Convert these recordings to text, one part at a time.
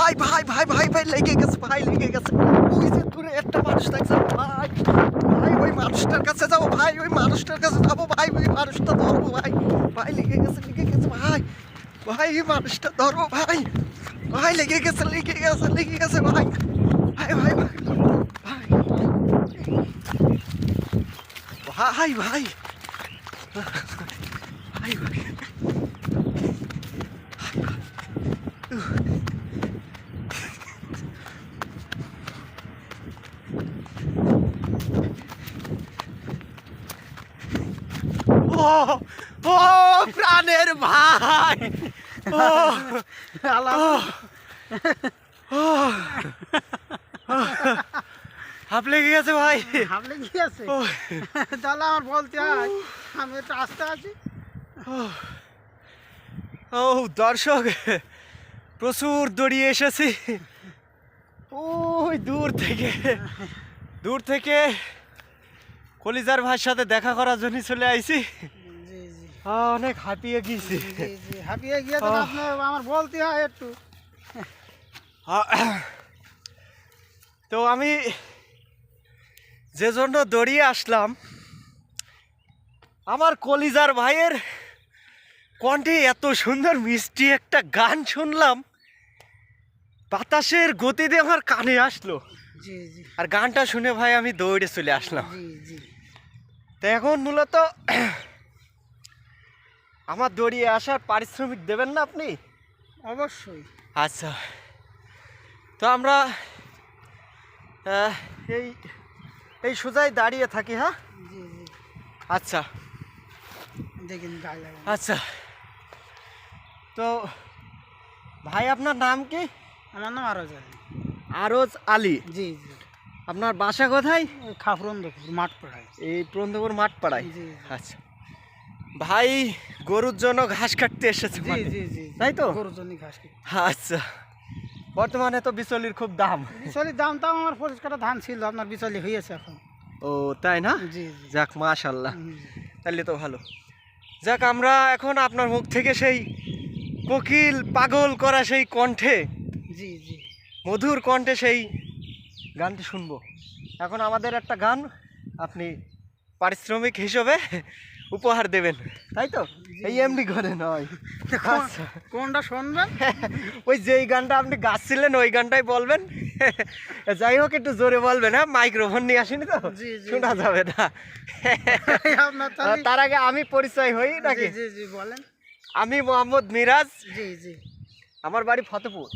ভাই ভাই ভাই ভাই ভাই লেগে গেছে ভাই, লেগে গেছে। ওই যে দূরে একটা মানুষ দেখছে ভাই, ভাই ওই মানুষটার কাছে যাবো ভাই, ওই মানুষটার কাছে যাবো ভাই, ওই মানুষটা ধরবো ভাই। ভাই লেগে গেছে ভাই, ভাই এই মানুষটা ধরবো ভাই, ভাই লেগে গেছে ভাই, ভাই ভাই ভাই ভাই ভাই ভাই ভাই ভাই ও ও প্রাণের ভাই, ও হাঁপ লেগে গেছে ভাই, হাঁপ লেগে গেছে। তাহলে আমার বলতে হয় আমি একটু আসতে আছি। ও দর্শক, প্রচুর দড়িয়ে এসেছি ওই দূর থেকে কলিজার ভাইয়ের সাথে দেখা করার জন্য চলে আইছি। জি জি অনেক হাঁপিয়ে গিয়েছি। জি জি হাঁপিয়ে গিয়েছেন আপনি, আমার বলতে হয় একটু। তো আমি যে জন্য দড়িয়ে আসলাম, আমার কলিজার ভাইয়ের কণ্ঠে এত সুন্দর মিষ্টি একটা গান শুনলাম, বাতাসের গতিতে আমার কানে আসলো। জি জি আর গানটা শুনে ভাই আমি দৌড়ে চলে আসলাম। জি জি তো এখন মূলত আমার দৌড়িয়ে আসার পারিশ্রমিক দেবেন না আপনি? অবশ্যই। আচ্ছা, তো আমরা এই এই সোজাই দাঁড়িয়ে থাকি। হ্যাঁ জি জি আচ্ছা দেখেন গায়ে লাগান। আচ্ছা, তো ভাই আপনার নাম কি? আমার নাম আরজ আলী। আরজ আলী। জি জি আপনার বাসা কোথায়? খাফরন্দপুর মাঠ পড়ায়। এই প্রন্দপুর মাঠ পাড়ায়। জি আচ্ছা ভাই, গরুর জন্য ঘাস কাটতে এসেছে জি মাঠে, জি জি তাই তো? গরুর জন্য ঘাস কেটে। আচ্ছা, বর্তমানে তো বিচলির খুব দাম। বিচলির দাম তো আমার 25 কাটা ধান ছিল, আপনার বিচলি হয়েছে এখন। ও তাই না? জি জি যাক মাশাল্লাহ, জি তাহলে তো ভালো। যাক, আমরা এখন আপনার মুখ থেকে সেই কোকিল পাগল করা সেই কণ্ঠে, জি জি মধুর কণ্ঠে সেই গানটি শুনবো। এখন আমাদের একটা গান আপনি পারিশ্রমিক হিসেবে উপহার দেবেন, তাই তো? এই এমনি করে নয়। আচ্ছা, কোনটা শুনবেন? ওই যেই গানটা আপনি গাচ্ছিলেন ওই গানটাই বলবেন। যাই হোক, একটু জোরে বলবেন। হ্যাঁ, মাইক্রোফোন নিয়ে আসিনি তো, জি, জি, শোনা যাবে না। আপনার তাহলে- তার আগে আমি পরিচয় হই নাকি? জি জি বলেন। আমি মোহাম্মদ মিরাজ, জি জি আমার বাড়ি ফতেপুর।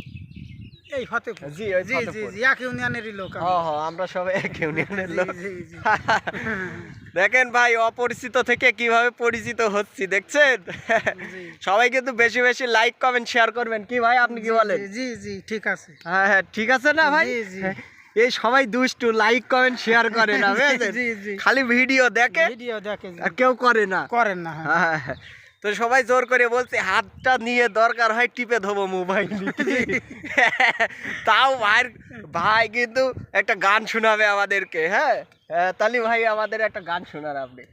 এই ফতেপুর। জি, ওই জি জি ফতেপুর। জি এক ইউনিয়নেরই লোক আমি। হ্যাঁ, আমরা সবাই এক ইউনিয়নের জি, লোক। জি, জি। দেখেন ভাই, অপরিচিত থেকে কিভাবে পরিচিত হচ্ছি দেখছেন? জি। সবাই কিন্তু বেশি বেশি লাইক কমেন্ট শেয়ার করবেন, কি ভাই আপনি কি জি, বলেন? জি জি ঠিক আছে। হ্যাঁ হ্যাঁ, ঠিক আছে না ভাই? জি, জি। এই সবাই দুষ্টু, লাইক কমেন্ট শেয়ার করে না, বুঝেছেন? জি, জি। খালি ভিডিও দেখে ভিডিও দেখে জি। আর কেউ করে না। করেন না। হ্যাঁ। হ্যাঁ, তো সবাই জোর করে বলছে হাতটা নিয়ে দরকার হয় টিপে ধোবো মোবাইল। তাও ভাই কিন্তু একটা গান শোনাবে আমাদেরকে। হ্যাঁ, তাহলে ভাই আমাদের একটা গান শোনান আপনি।